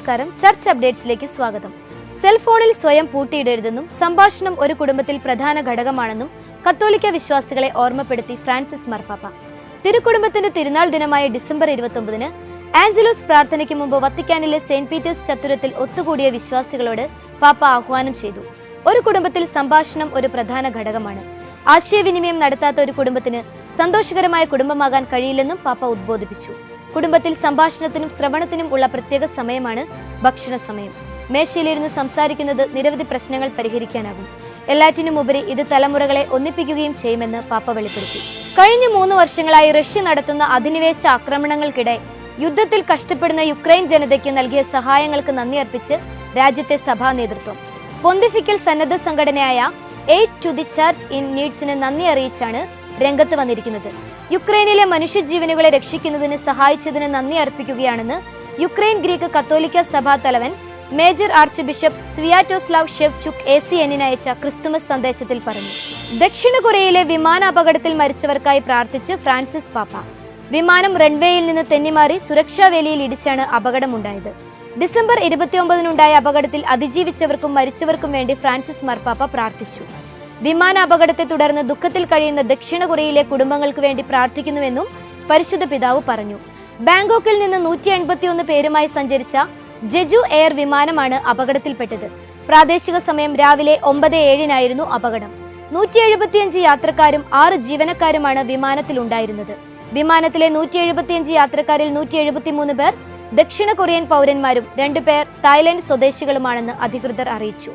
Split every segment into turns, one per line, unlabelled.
നമസ്കാരം. ചർച്ച് അപ്ഡേറ്റ്സിലേക്ക് സ്വാഗതം. സെൽഫോണിൽ സ്വയം പൂട്ടിയിടരുതെന്നും സംഭാഷണം ഒരു കുടുംബത്തിൽ പ്രധാന ഘടകമാണെന്നും കത്തോലിക്ക വിശ്വാസികളെ ഓർമ്മപ്പെടുത്തി ഫ്രാൻസിസ് മാർപ്പാപ്പ. തിരുക്കുടുംബത്തിന്റെ തിരുനാൾ ദിനമായ ഡിസംബർ 29-ന് ആഞ്ചലോസ് പ്രാർത്ഥനയ്ക്ക് മുമ്പ് വത്തിക്കാനിലെ സെന്റ് പീറ്റേഴ്സ് ചത്തുരത്തിൽ ഒത്തുകൂടിയ വിശ്വാസികളോട് പാപ്പ ആഹ്വാനം ചെയ്തു. ഒരു കുടുംബത്തിൽ സംഭാഷണം ഒരു പ്രധാന ഘടകമാണ്. ആശയവിനിമയം നടത്താത്ത ഒരു കുടുംബത്തിന് സന്തോഷകരമായ കുടുംബമാകാൻ കഴിയില്ലെന്നും പാപ്പ ഉദ്ബോധിപ്പിച്ചു. കുടുംബത്തിൽ സംഭാഷണത്തിനും ശ്രവണത്തിനും ഉള്ള പ്രത്യേക സമയമാണ് ഭക്ഷണ സമയം. മേശയിലിരുന്ന് സംസാരിക്കുന്നത് നിരവധി പ്രശ്നങ്ങൾ പരിഹരിക്കാനാകും. എല്ലാറ്റിനുമുപരി ഇത് തലമുറകളെ ഒന്നിപ്പിക്കുകയും ചെയ്യുമെന്ന് പാപ്പ വെളിപ്പെടുത്തി. കഴിഞ്ഞ 3 വർഷങ്ങളായി റഷ്യ നടത്തുന്ന അധിനിവേശ ആക്രമണങ്ങൾക്കിടെ യുദ്ധത്തിൽ കഷ്ടപ്പെടുന്ന യുക്രൈൻ ജനതയ്ക്ക് നൽകിയ സഹായങ്ങൾക്ക് നന്ദി അർപ്പിച്ച് രാജ്യത്തെ സഭാ നേതൃത്വം പൊന്തിഫിക്കൽ സന്നദ്ധ സംഘടനയായ aid to the church in നീഡ്സിന് നന്ദി അറിയിച്ചാണ് രംഗത്ത് വന്നിരിക്കുന്നത്. യുക്രൈനിലെ മനുഷ്യജീവനുകളെ രക്ഷിക്കുന്നതിന് സഹായിച്ചതിന് നന്ദി അർപ്പിക്കുകയാണെന്ന് യുക്രൈൻ ഗ്രീക്ക് കത്തോലിക്ക സഭാ തലവൻ major arch bishop Sviatoslav Shevchuk ACN അയച്ച ക്രിസ്തുമസ് സന്ദേശത്തിൽ പറഞ്ഞു. ദക്ഷിണ കൊറിയയിലെ വിമാന അപകടത്തിൽ മരിച്ചവർക്കായി പ്രാർത്ഥിച്ച് ഫ്രാൻസിസ് പാപ്പ. വിമാനം റൺവേയിൽ നിന്ന് തെന്നിമാറി സുരക്ഷാ വേലിയിൽ ഇടിച്ചാണ് അപകടമുണ്ടായത്. ഡിസംബർ 29-നുണ്ടായ അപകടത്തിൽ അതിജീവിച്ചവർക്കും മരിച്ചവർക്കും വേണ്ടി ഫ്രാൻസിസ് മാർപ്പാപ്പ പ്രാർത്ഥിച്ചു. വിമാന അപകടത്തെ തുടർന്ന് ദുഃഖത്തിൽ കഴിയുന്ന ദക്ഷിണ കൊറിയയിലെ കുടുംബങ്ങൾക്ക് വേണ്ടി പ്രാർത്ഥിക്കുന്നുവെന്നും പരിശുദ്ധ പിതാവ് പറഞ്ഞു. ബാങ്കോക്കിൽ നിന്ന് 181 പേരുമായി സഞ്ചരിച്ച ജെജു എയർ വിമാനമാണ് അപകടത്തിൽപ്പെട്ടത്. പ്രാദേശിക സമയം രാവിലെ 9:07-നായിരുന്നു അപകടം. 175 യാത്രക്കാരും 6 ജീവനക്കാരുമാണ് വിമാനത്തിലുണ്ടായിരുന്നത്. വിമാനത്തിലെ 175 യാത്രക്കാരിൽ 173 പേർ ദക്ഷിണ കൊറിയൻ പൗരന്മാരും 2 പേർ തായ്ലൻഡ് സ്വദേശികളുമാണെന്ന് അധികൃതർ അറിയിച്ചു.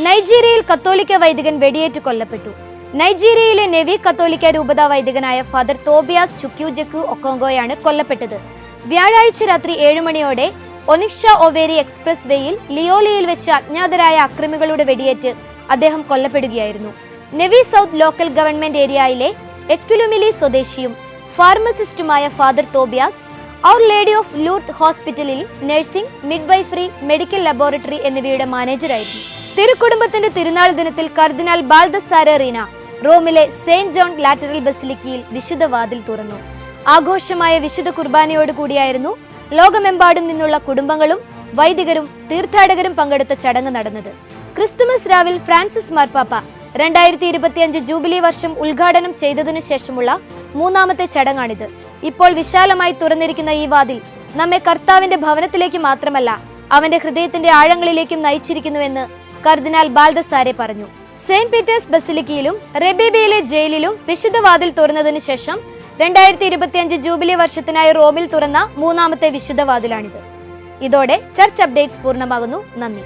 നൈജീരിയയിൽ കത്തോലിക്ക വൈദികൻ വെടിയേറ്റ് കൊല്ലപ്പെട്ടു. നൈജീരിയയിലെ നെവി കത്തോലിക്ക രൂപത വൈദികനായ ഫാദർ തോബിയാസ് ചുക്യൂജക്കു ഒക്കോങ്കോയാണ് കൊല്ലപ്പെട്ടത്. വ്യാഴാഴ്ച രാത്രി 7 മണിയോടെ ഒനിഷ ഒവേരി എക്സ്പ്രസ് വേയിൽ ലിയോലിയിൽ വെച്ച് അജ്ഞാതരായ അക്രമികളുടെ വെടിയേറ്റ് അദ്ദേഹം കൊല്ലപ്പെടുകയായിരുന്നു. നെവി സൗത്ത് ലോക്കൽ ഗവൺമെന്റ് ഏരിയയിലെ എക്യുലുമിലി സ്വദേശിയും ഫാർമസിസ്റ്റുമായ father Tobias Our Lady of Lourdes ഹോസ്പിറ്റലിൽ നഴ്സിംഗ്, മിഡ്വൈഫറി, മെഡിക്കൽ ലബോറട്ടറി എന്നിവയുടെ മാനേജറായിരുന്നു. തിരുക്കുടുംബത്തിന്റെ തിരുനാൾ ദിനത്തിൽ കർദിനാൾ ബാൽദസാരെ റീന റോമിലെ സെയിന്റ് ജോൺ ലാറ്ററൽ ബസിലിക്കയിൽ വിശുദ്ധ വാതിൽ തുറന്നു. ആഘോഷമായ വിശുദ്ധ കുർബാനയോടുകൂടിയായിരുന്നു ലോകമെമ്പാടും നിന്നുള്ള കുടുംബങ്ങളും വൈദികരും തീർത്ഥാടകരും പങ്കെടുത്ത ചടങ്ങ് നടന്നത്. ക്രിസ്തുമസ് രാവിൽ ഫ്രാൻസിസ് മാർപ്പാപ്പ 2025 ജൂബിലി വർഷം ഉദ്ഘാടനം ചെയ്തതിനു ശേഷമുള്ള 3ാമത്തെ ചടങ്ങാണിത്. ഇപ്പോൾ വിശാലമായി തുറന്നിരിക്കുന്ന ഈ വാതിൽ നമ്മെ കർത്താവിന്റെ ഭവനത്തിലേക്ക് മാത്രമല്ല അവന്റെ ഹൃദയത്തിന്റെ ആഴങ്ങളിലേക്കും നയിച്ചിരിക്കുന്നുവെന്ന് കർദിനാൾ ബാൽദസാരെ പറഞ്ഞു. സെന്റ് പീറ്റേഴ്സ് ബസിലിക്കയിലും റെബേബിയിലെ ജയിലിലും വിശുദ്ധ വാതിൽ തുറന്നതിനു ശേഷം 2025 ജൂബിലി വർഷത്തിനായി റോമിൽ തുറന്ന 3ാമത്തെ വിശുദ്ധ വാതിലാണിത്. ഇതോടെ ചർച്ച് അപ്ഡേറ്റ്സ് പൂർണ്ണമാകുന്നു. നന്ദി.